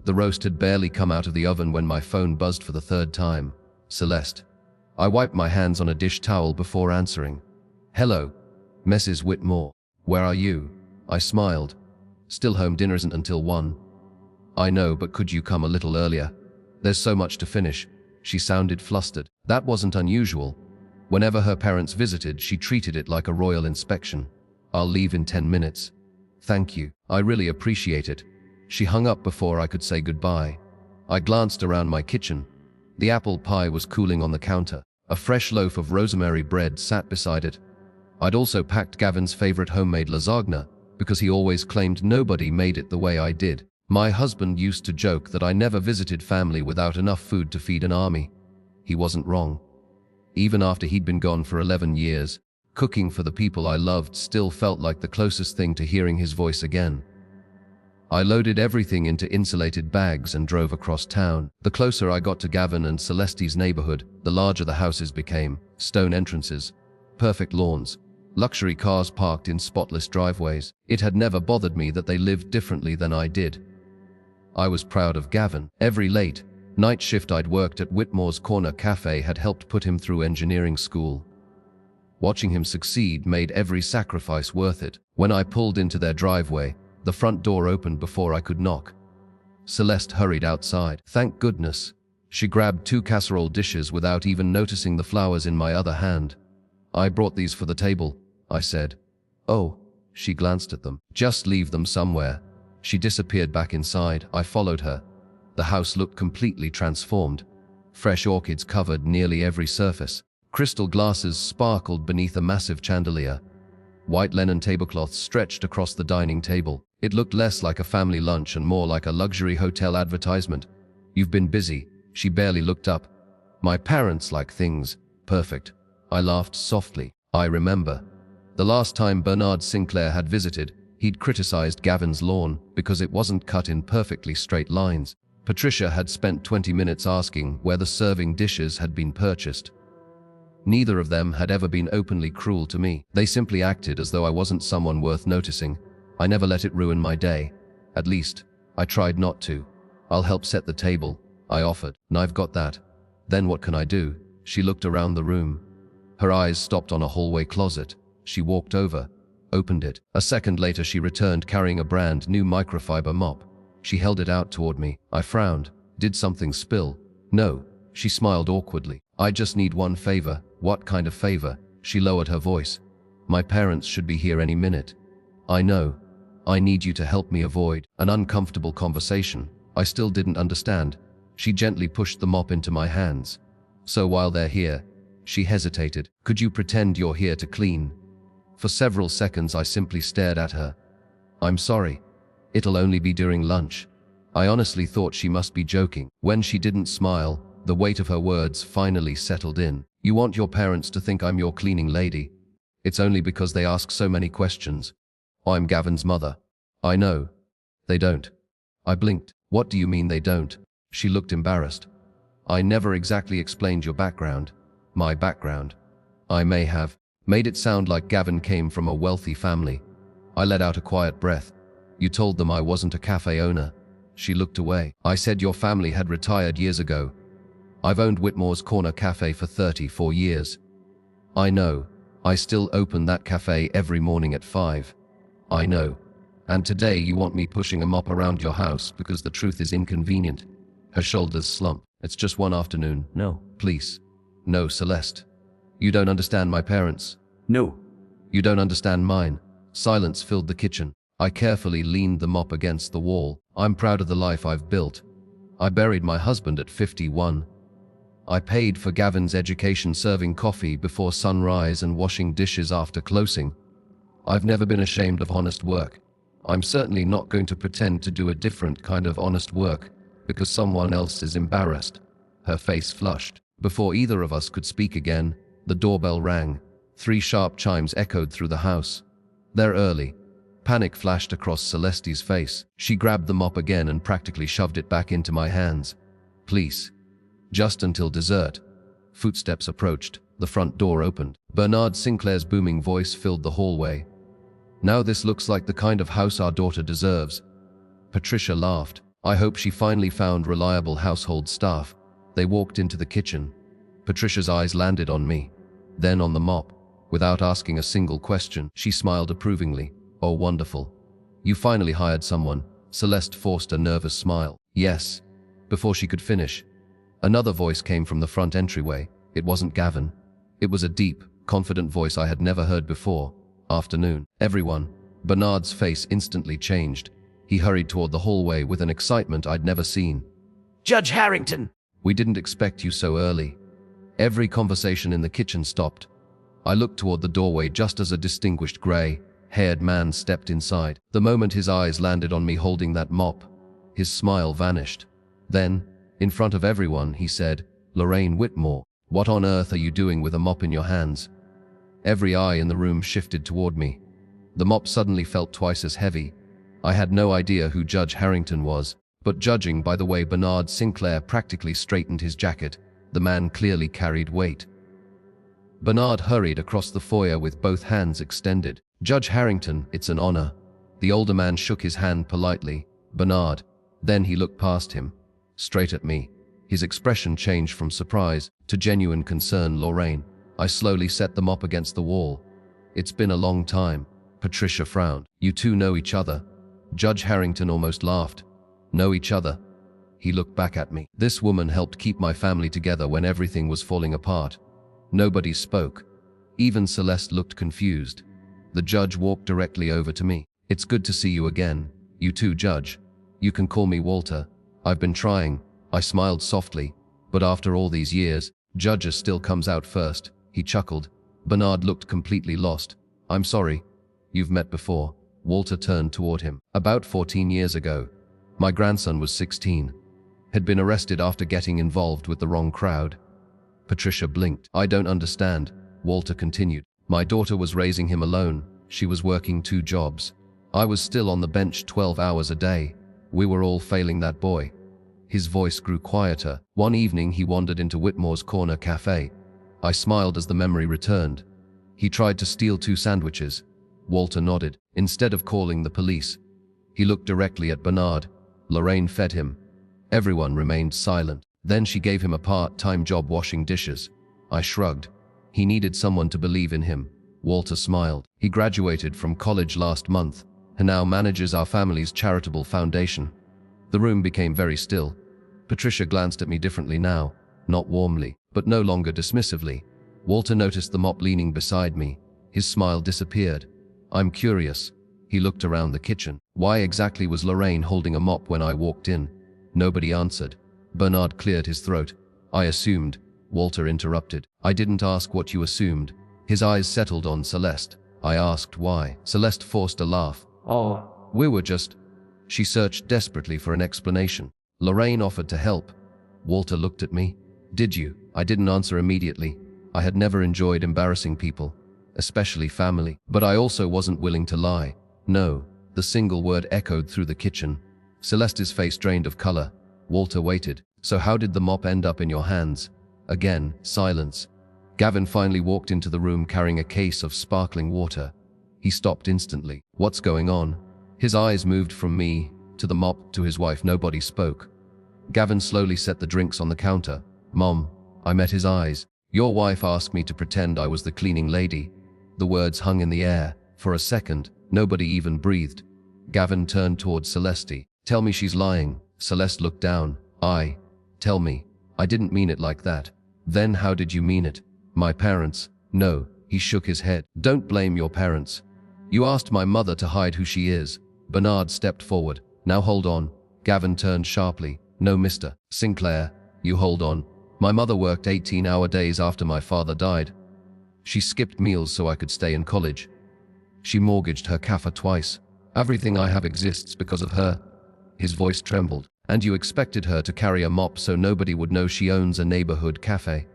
The roast had barely come out of the oven when my phone buzzed for the third time. Celeste. I wiped my hands on a dish towel before answering. Hello, Mrs. Whitmore. Where are you? I smiled. Still home, dinner isn't until 1. I know, but could you come a little earlier? There's so much to finish. She sounded flustered. That wasn't unusual. Whenever her parents visited, she treated it like a royal inspection. I'll leave in 10 minutes. Thank you. I really appreciate it. She hung up before I could say goodbye. I glanced around my kitchen. The apple pie was cooling on the counter. A fresh loaf of rosemary bread sat beside it. I'd also packed Gavin's favorite homemade lasagna, because he always claimed nobody made it the way I did. My husband used to joke that I never visited family without enough food to feed an army. He wasn't wrong. Even after he'd been gone for 11 years, cooking for the people I loved still felt like the closest thing to hearing his voice again. I loaded everything into insulated bags and drove across town. The closer I got to Gavin and Celeste's neighborhood, the larger the houses became. Stone entrances, perfect lawns, luxury cars parked in spotless driveways. It had never bothered me that they lived differently than I did. I was proud of Gavin. Every late night shift I'd worked at Whitmore's Corner Cafe had helped put him through engineering school. Watching him succeed made every sacrifice worth it. When I pulled into their driveway, the front door opened before I could knock. Celeste hurried outside. Thank goodness. She grabbed 2 casserole dishes without even noticing the flowers in my other hand. I brought these for the table, I said. Oh, she glanced at them. Just leave them somewhere. She disappeared back inside. I followed her. The house looked completely transformed. Fresh orchids covered nearly every surface. Crystal glasses sparkled beneath a massive chandelier. White linen tablecloths stretched across the dining table. It looked less like a family lunch and more like a luxury hotel advertisement. You've been busy. She barely looked up. My parents like things perfect. I laughed softly. I remember. The last time Bernard Sinclair had visited, he'd criticized Gavin's lawn because it wasn't cut in perfectly straight lines. Patricia had spent 20 minutes asking where the serving dishes had been purchased. Neither of them had ever been openly cruel to me. They simply acted as though I wasn't someone worth noticing. I never let it ruin my day. At least, I tried not to. I'll help set the table, I offered. And I've got that. Then what can I do? She looked around the room. Her eyes stopped on a hallway closet. She walked over, opened it. A second later, she returned carrying a brand new microfiber mop. She held it out toward me. I frowned. Did something spill? No. She smiled awkwardly. I just need one favor. What kind of favor? She lowered her voice. My parents should be here any minute. I know. I need you to help me avoid an uncomfortable conversation. I still didn't understand. She gently pushed the mop into my hands. So while they're here, she hesitated. Could you pretend you're here to clean? For several seconds, I simply stared at her. I'm sorry. It'll only be during lunch. I honestly thought she must be joking. When she didn't smile, the weight of her words finally settled in. You want your parents to think I'm your cleaning lady. It's only because they ask so many questions. I'm Gavin's mother. I know. They don't. I blinked. What do you mean they don't? She looked embarrassed. I never exactly explained your background. My background. I may have made it sound like Gavin came from a wealthy family. I let out a quiet breath. You told them I wasn't a cafe owner. She looked away. I said your family had retired years ago. I've owned Whitmore's Corner Cafe for 34 years. I know. I still open that cafe every morning at 5. I know. And today you want me pushing a mop around your house because the truth is inconvenient. Her shoulders slumped. It's just one afternoon. No. Please. No, Celeste. You don't understand my parents. No. You don't understand mine. Silence filled the kitchen. I carefully leaned the mop against the wall. I'm proud of the life I've built. I buried my husband at 51. I paid for Gavin's education serving coffee before sunrise and washing dishes after closing. I've never been ashamed of honest work. I'm certainly not going to pretend to do a different kind of honest work because someone else is embarrassed. Her face flushed. Before either of us could speak again, the doorbell rang. 3 sharp chimes echoed through the house. They're early. Panic flashed across Celeste's face. She grabbed the mop again and practically shoved it back into my hands. Please. Just until dessert. Footsteps approached. The front door opened. Bernard Sinclair's booming voice filled the hallway. Now this looks like the kind of house our daughter deserves. Patricia laughed. I hope she finally found reliable household staff. They walked into the kitchen. Patricia's eyes landed on me, then on the mop. Without asking a single question, she smiled approvingly. Oh, wonderful. You finally hired someone. Celeste forced a nervous smile. Yes. Before she could finish, another voice came from the front entryway. It wasn't Gavin. It was a deep, confident voice I had never heard before. Afternoon. Everyone. Bernard's face instantly changed. He hurried toward the hallway with an excitement I'd never seen. Judge Harrington! We didn't expect you so early. Every conversation in the kitchen stopped. I looked toward the doorway just as a distinguished gray-haired man stepped inside. The moment his eyes landed on me holding that mop, his smile vanished. Then, in front of everyone, he said, "Lorraine Whitmore, what on earth are you doing with a mop in your hands?" Every eye in the room shifted toward me. The mop suddenly felt twice as heavy. I had no idea who Judge Harrington was, but judging by the way Bernard Sinclair practically straightened his jacket, the man clearly carried weight. Bernard hurried across the foyer with both hands extended. "Judge Harrington, it's an honor." The older man shook his hand politely. "Bernard." Then he looked past him, straight at me. His expression changed from surprise to genuine concern. "Lorraine." I slowly set the mop against the wall. "It's been a long time." Patricia frowned. "You two know each other?" Judge Harrington almost laughed. "Know each other?" He looked back at me. "This woman helped keep my family together when everything was falling apart." Nobody spoke. Even Celeste looked confused. The judge walked directly over to me. "It's good to see you again. You too, Judge. You can call me Walter. I've been trying." I smiled softly. "But after all these years, Judge still comes out first." He chuckled. Bernard looked completely lost. "I'm sorry. You've met before." Walter turned toward him. "About 14 years ago. My grandson was 16. Had been arrested after getting involved with the wrong crowd." Patricia blinked. "I don't understand," Walter continued. "My daughter was raising him alone. She was working 2 jobs. I was still on the bench 12 hours a day. We were all failing that boy." His voice grew quieter. "One evening he wandered into Whitmore's corner café. I smiled as the memory returned. He tried to steal 2 sandwiches. Walter nodded. Instead of calling the police, he looked directly at Bernard. Lorraine fed him. Everyone remained silent. Then she gave him a part-time job washing dishes. I shrugged. He needed someone to believe in him. Walter smiled. He graduated from college last month and now manages our family's charitable foundation." The room became very still. Patricia glanced at me differently now, not warmly, but no longer dismissively. Walter noticed the mop leaning beside me. His smile disappeared. "I'm curious." He looked around the kitchen. "Why exactly was Lorraine holding a mop when I walked in?" Nobody answered. Bernard cleared his throat. "I assumed." Walter interrupted. "I didn't ask what you assumed." His eyes settled on Celeste. I asked why. Celeste forced a laugh. Oh, "We were just..." She searched desperately for an explanation. "Lorraine offered to help." Walter looked at me. "Did you?" I didn't answer immediately. I had never enjoyed embarrassing people, especially family. But I also wasn't willing to lie. "No." The single word echoed through the kitchen. Celeste's face drained of color. Walter waited. "So how did the mop end up in your hands?" Again, silence. Gavin finally walked into the room carrying a case of sparkling water. He stopped instantly. "What's going on?" His eyes moved from me to the mop to his wife. Nobody spoke. Gavin slowly set the drinks on the counter. "Mom." I met his eyes. "Your wife asked me to pretend I was the cleaning lady." The words hung in the air. For a second, nobody even breathed. Gavin turned towards Celeste. "Tell me she's lying." Celeste looked down. Tell me. I didn't mean it like that." "Then how did you mean it?" "My parents." "No." He shook his head. "Don't blame your parents. You asked my mother to hide who she is." Bernard stepped forward. "Now hold on." Gavin turned sharply. "No, Mr. Sinclair, you hold on. My mother worked 18-hour days after my father died. She skipped meals so I could stay in college. She mortgaged her café twice. Everything I have exists because of her." His voice trembled. "And you expected her to carry a mop so nobody would know she owns a neighborhood cafe."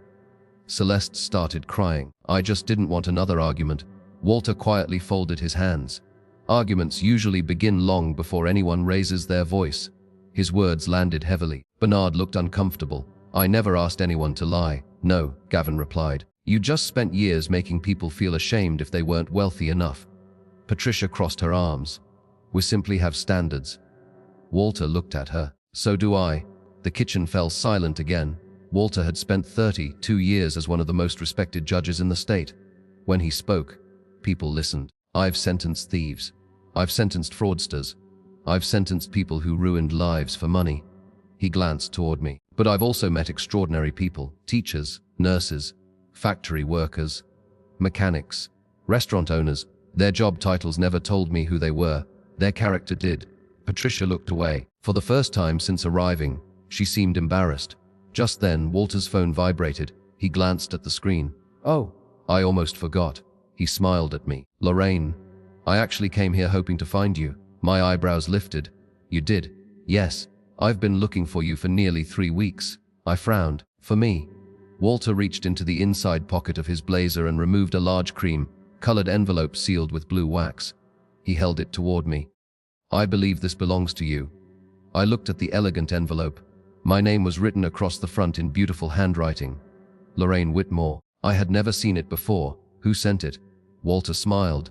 Celeste started crying. I just didn't want another argument. Walter quietly folded his hands. Arguments usually begin long before anyone raises their voice. His words landed heavily. Bernard looked uncomfortable. "I never asked anyone to lie." "No," Gavin replied. "You just spent years making people feel ashamed if they weren't wealthy enough." Patricia crossed her arms. "We simply have standards." Walter looked at her. So do I. The kitchen fell silent again. Walter had spent 32 years as one of the most respected judges in the state. When he spoke, people listened. I've sentenced thieves. I've sentenced fraudsters. I've sentenced people who ruined lives for money. He glanced toward me. But I've also met extraordinary people, teachers, nurses, factory workers, mechanics, restaurant owners. Their job titles never told me who they were. Their character did. Patricia looked away. For the first time since arriving, she seemed embarrassed. Just then, Walter's phone vibrated. He glanced at the screen. "Oh, I almost forgot." He smiled at me. "Lorraine, I actually came here hoping to find you." My eyebrows lifted. "You did?" "Yes. I've been looking for you for nearly 3 weeks." I frowned. "For me?" Walter reached into the inside pocket of his blazer and removed a large cream-colored envelope sealed with blue wax. He held it toward me. "I believe this belongs to you." I looked at the elegant envelope. My name was written across the front in beautiful handwriting. Lorraine Whitmore. I had never seen it before. "Who sent it?" Walter smiled.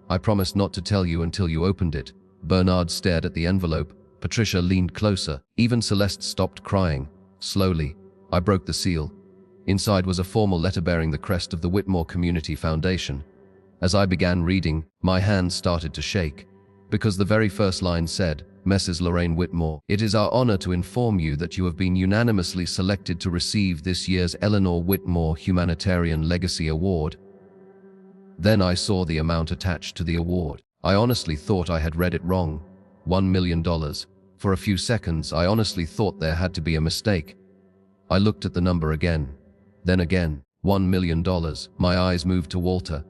"I promised not to tell you until you opened it." Bernard stared at the envelope. Patricia leaned closer. Even Celeste stopped crying. Slowly, I broke the seal. Inside was a formal letter bearing the crest of the Whitmore Community Foundation. As I began reading, my hands started to shake. Because the very first line said, "Mrs. Lorraine Whitmore, it is our honor to inform you that you have been unanimously selected to receive this year's Eleanor Whitmore Humanitarian Legacy Award." Then I saw the amount attached to the award. I honestly thought I had read it wrong. $1 million. For a few seconds, I honestly thought there had to be a mistake. I looked at the number again. Then again. $1 million. My eyes moved to Walter.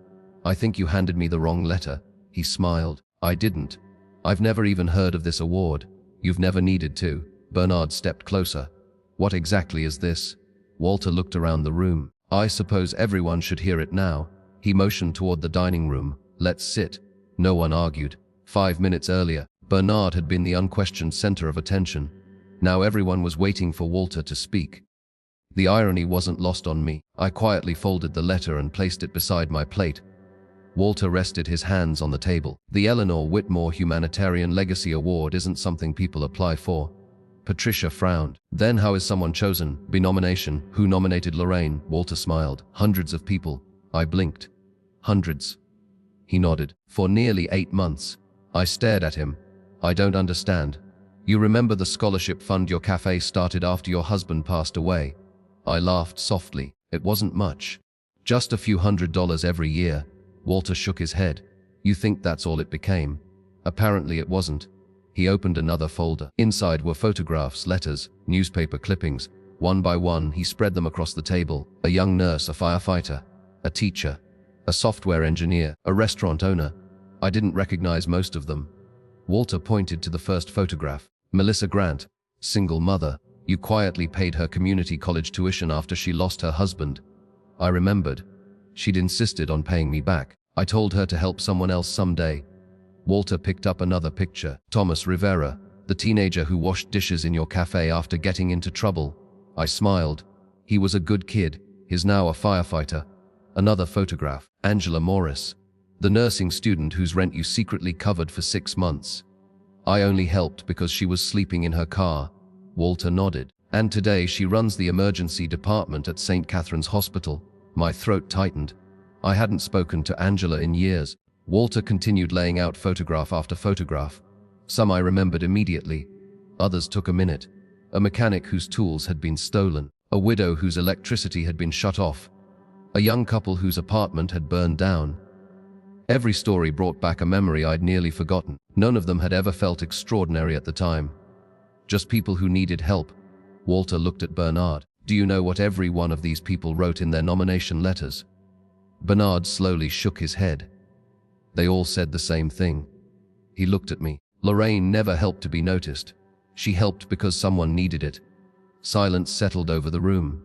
"I think you handed me the wrong letter." He smiled. "I didn't. I've never even heard of this award. You've never needed to." Bernard stepped closer. "What exactly is this?" Walter looked around the room. "I suppose everyone should hear it now." He motioned toward the dining room. "Let's sit." No one argued. 5 minutes earlier, Bernard had been the unquestioned center of attention. Now everyone was waiting for Walter to speak. The irony wasn't lost on me. I quietly folded the letter and placed it beside my plate. Walter rested his hands on the table. "The Eleanor Whitmore Humanitarian Legacy Award isn't something people apply for." Patricia frowned. "Then how is someone chosen? By nomination. Who nominated Lorraine?" Walter smiled. "Hundreds of people." I blinked. "Hundreds?" He nodded. "For nearly 8 months." I stared at him. "I don't understand." "You remember the scholarship fund your cafe started after your husband passed away?" I laughed softly. "It wasn't much. Just a few $100 every year." Walter shook his head. "You think that's all it became?" Apparently it wasn't. He opened another folder. Inside were photographs, letters, newspaper clippings. One by one, he spread them across the table. A young nurse, a firefighter, a teacher, a software engineer, a restaurant owner. I didn't recognize most of them. Walter pointed to the first photograph. Melissa Grant, single mother. You quietly paid her community college tuition after she lost her husband. I remembered. She'd insisted on paying me back. I told her to help someone else someday. Walter picked up another picture. Thomas Rivera, the teenager who washed dishes in your cafe after getting into trouble. I smiled. He was a good kid. He's now a firefighter. Another photograph. Angela Morris, the nursing student whose rent you secretly covered for 6 months. I only helped because she was sleeping in her car. Walter nodded. And today she runs the emergency department at St. Catherine's Hospital. My throat tightened. I hadn't spoken to Angela in years. Walter continued laying out photograph after photograph. Some I remembered immediately. Others took a minute. A mechanic whose tools had been stolen. A widow whose electricity had been shut off. A young couple whose apartment had burned down. Every story brought back a memory I'd nearly forgotten. None of them had ever felt extraordinary at the time. Just people who needed help. Walter looked at Bernard. Do you know what every one of these people wrote in their nomination letters? Bernard slowly shook his head. They all said the same thing. He looked at me. Lorraine never helped to be noticed. She helped because someone needed it. Silence settled over the room.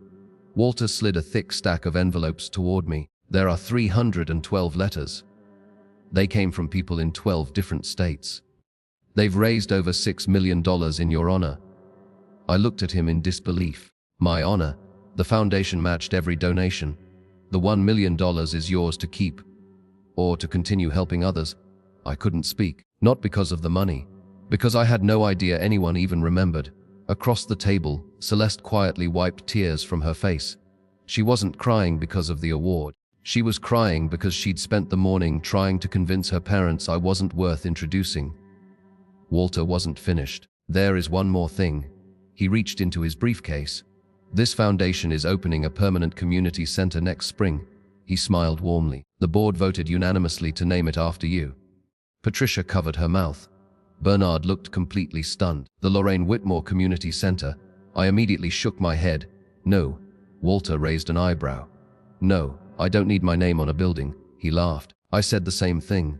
Walter slid a thick stack of envelopes toward me. There are 312 letters. They came from people in 12 different states. They've raised over $6 million in your honor. I looked at him in disbelief. My honor? The foundation matched every donation. The $1 million is yours to keep, or to continue helping others. I couldn't speak, not because of the money, because I had no idea anyone even remembered. Across the table, Celeste quietly wiped tears from her face. She wasn't crying because of the award. She was crying because she'd spent the morning trying to convince her parents I wasn't worth introducing. Walter wasn't finished. There is one more thing. He reached into his briefcase. This foundation is opening a permanent community center next spring. He smiled warmly. The board voted unanimously to name it after you. Patricia covered her mouth. Bernard looked completely stunned. The Lorraine Whitmore Community Center. I immediately shook my head. No. Walter raised an eyebrow. No, I don't need my name on a building. He laughed. I said the same thing.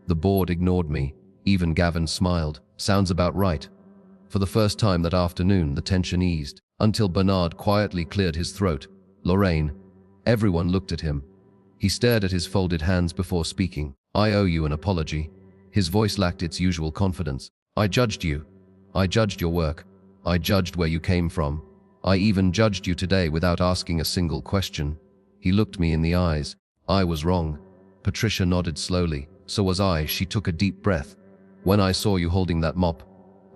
The board ignored me. Even Gavin smiled. Sounds about right. For the first time that afternoon, the tension eased, until Bernard quietly cleared his throat. Lorraine. Everyone looked at him. He stared at his folded hands before speaking. I owe you an apology. His voice lacked its usual confidence. I judged you. I judged your work. I judged where you came from. I even judged you today without asking a single question. He looked me in the eyes. I was wrong. Patricia nodded slowly. So was I. She took a deep breath. When I saw you holding that mop,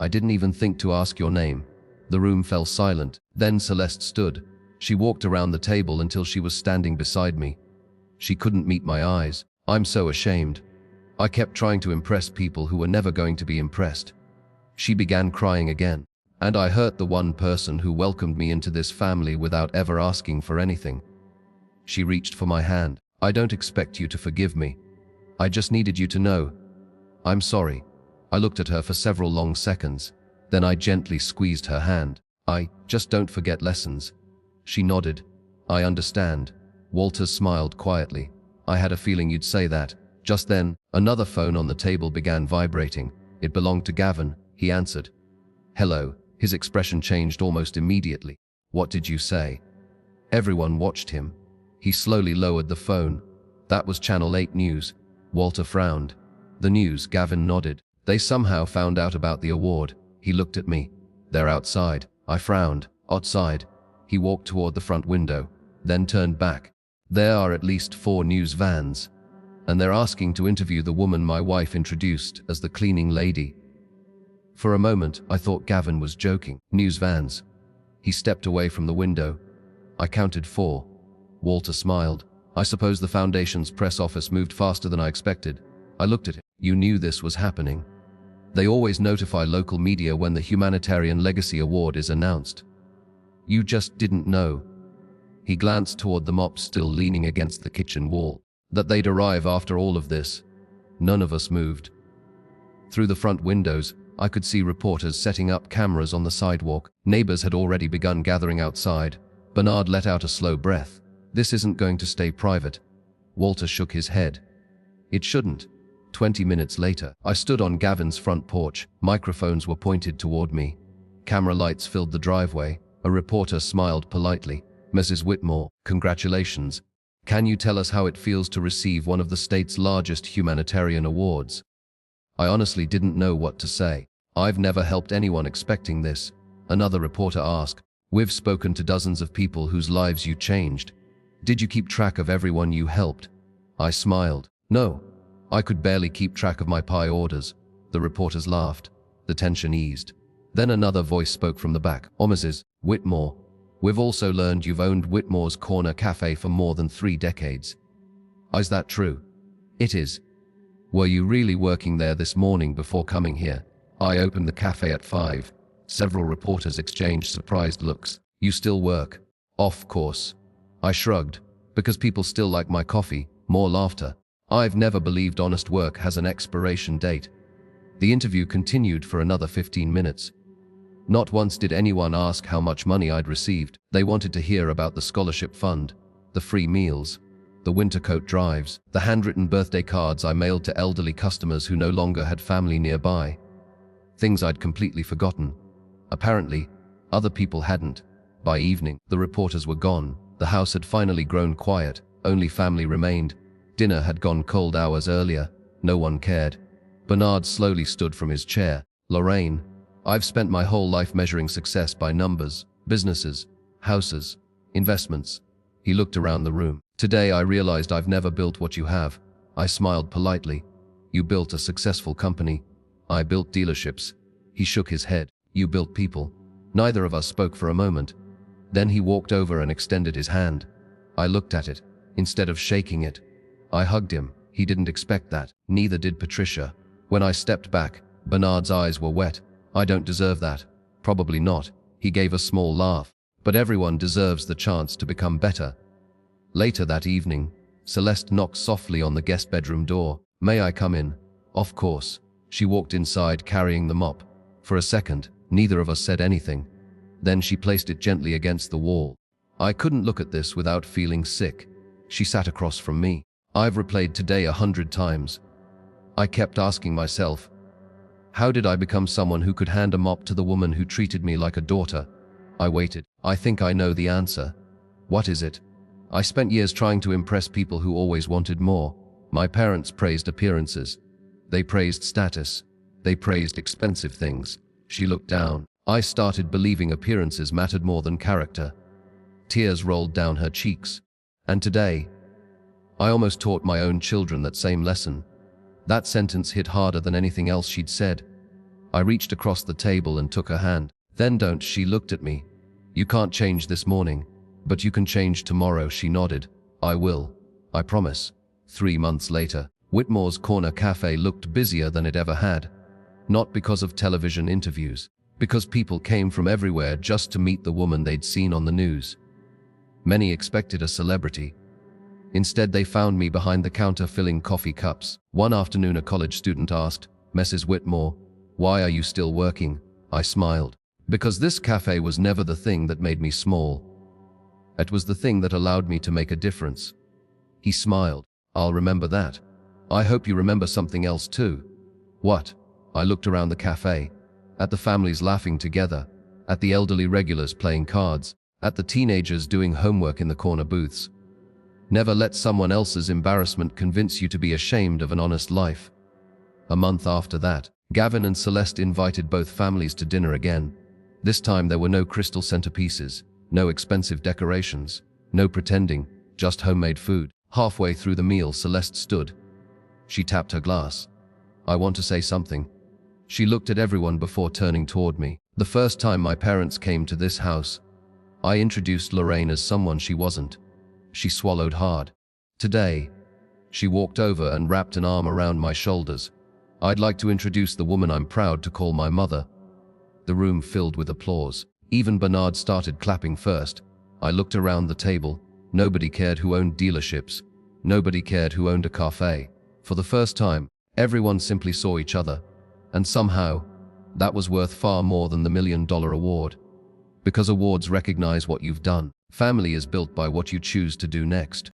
I didn't even think to ask your name. The room fell silent. Then Celeste stood. She walked around the table until she was standing beside me. She couldn't meet my eyes. I'm so ashamed. I kept trying to impress people who were never going to be impressed. She began crying again. And I hurt the one person who welcomed me into this family without ever asking for anything. She reached for my hand. I don't expect you to forgive me. I just needed you to know. I'm sorry. I looked at her for several long seconds. Then I gently squeezed her hand. I just don't forget lessons. She nodded. I understand. Walter smiled quietly. I had a feeling you'd say that. Just then, another phone on the table began vibrating. It belonged to Gavin. He answered. Hello. His expression changed almost immediately. What did you say? Everyone watched him. He slowly lowered the phone. That was Channel 8 News. Walter frowned. The news, Gavin nodded. They somehow found out about the award. He looked at me. They're outside. I frowned. Outside. He walked toward the front window, then turned back. There are at least 4 news vans. And they're asking to interview the woman my wife introduced as the cleaning lady. For a moment, I thought Gavin was joking. News vans. He stepped away from the window. I counted 4. Walter smiled. I suppose the foundation's press office moved faster than I expected. I looked at him. You knew this was happening. They always notify local media when the Humanitarian Legacy Award is announced. You just didn't know. He glanced toward the mop still leaning against the kitchen wall. That they'd arrive after all of this. None of us moved. Through the front windows, I could see reporters setting up cameras on the sidewalk. Neighbors had already begun gathering outside. Bernard let out a slow breath. This isn't going to stay private. Walter shook his head. It shouldn't. 20 minutes later, I stood on Gavin's front porch. Microphones were pointed toward me. Camera lights filled the driveway. A reporter smiled politely. Mrs. Whitmore, congratulations. Can you tell us how it feels to receive one of the state's largest humanitarian awards? I honestly didn't know what to say. I've never helped anyone expecting this. Another reporter asked. We've spoken to dozens of people whose lives you changed. Did you keep track of everyone you helped? I smiled. No. I could barely keep track of my pie orders. The reporters laughed. The tension eased. Then another voice spoke from the back. Mrs. Whitmore, we've also learned you've owned Whitmore's Corner Cafe for more than 3 decades. Is that true? It is. Were you really working there this morning before coming here? I opened the cafe at 5. Several reporters exchanged surprised looks. You still work? Of course. I shrugged. Because people still like my coffee. More laughter. I've never believed honest work has an expiration date. The interview continued for another 15 minutes. Not once did anyone ask how much money I'd received. They wanted to hear about the scholarship fund, the free meals, the winter coat drives, the handwritten birthday cards I mailed to elderly customers who no longer had family nearby. Things I'd completely forgotten. Apparently, other people hadn't. By evening, the reporters were gone. The house had finally grown quiet. Only family remained. Dinner had gone cold hours earlier. No one cared. Bernard slowly stood from his chair. Lorraine, I've spent my whole life measuring success by numbers, businesses, houses, investments. He looked around the room. Today I realized I've never built what you have. I smiled politely. You built a successful company. I built dealerships. He shook his head. You built people. Neither of us spoke for a moment. Then he walked over and extended his hand. I looked at it. Instead of shaking it, I hugged him. He didn't expect that. Neither did Patricia. When I stepped back, Bernard's eyes were wet. I don't deserve that. Probably not. He gave a small laugh. But everyone deserves the chance to become better. Later that evening, Celeste knocked softly on the guest bedroom door. May I come in? Of course. She walked inside carrying the mop. For a second, neither of us said anything. Then she placed it gently against the wall. I couldn't look at this without feeling sick. She sat across from me. I've replayed today 100 times. I kept asking myself, how did I become someone who could hand a mop to the woman who treated me like a daughter? I waited. I think I know the answer. What is it? I spent years trying to impress people who always wanted more. My parents praised appearances. They praised status. They praised expensive things. She looked down. I started believing appearances mattered more than character. Tears rolled down her cheeks. And today, I almost taught my own children that same lesson. That sentence hit harder than anything else she'd said. I reached across the table and took her hand. Then don't, she looked at me. You can't change this morning, but you can change tomorrow, she nodded. I will. I promise. 3 months later, Whitmore's Corner Cafe looked busier than it ever had. Not because of television interviews, because people came from everywhere just to meet the woman they'd seen on the news. Many expected a celebrity. Instead, they found me behind the counter filling coffee cups. One afternoon, a college student asked, Mrs. Whitmore, why are you still working? I smiled. Because this cafe was never the thing that made me small. It was the thing that allowed me to make a difference. He smiled. I'll remember that. I hope you remember something else too. What? I looked around the cafe, at the families laughing together, at the elderly regulars playing cards, at the teenagers doing homework in the corner booths. Never let someone else's embarrassment convince you to be ashamed of an honest life. A month after that, Gavin and Celeste invited both families to dinner again. This time there were no crystal centerpieces, no expensive decorations, no pretending, just homemade food. Halfway through the meal, Celeste stood. She tapped her glass. I want to say something. She looked at everyone before turning toward me. The first time my parents came to this house, I introduced Lorraine as someone she wasn't. She swallowed hard. Today, she walked over and wrapped an arm around my shoulders. I'd like to introduce the woman I'm proud to call my mother. The room filled with applause. Even Bernard started clapping first. I looked around the table. Nobody cared who owned dealerships. Nobody cared who owned a cafe. For the first time, everyone simply saw each other. And somehow, that was worth far more than the $1 million award. Because awards recognize what you've done. Family is built by what you choose to do next.